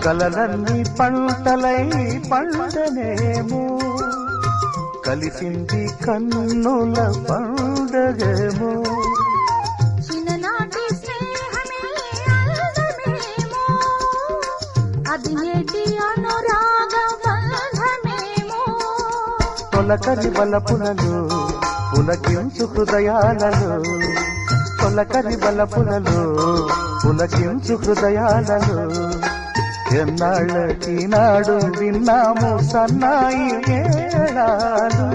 కలలన్నీ పంటలై పండనేమో కలిసింది కన్నుల పండగేమో చిన్ననాటి స్నేహమే అందమేమో అది నేటి అనురాగ బంధమేమో తొలకరి బలపులలో పులకించు హృదయాలలో తొలకరి బలపులలో పులకించు హృదయాలలో ఎన్నాళ్ళకి నాడు విన్నాము సన్నాయి మేళాలు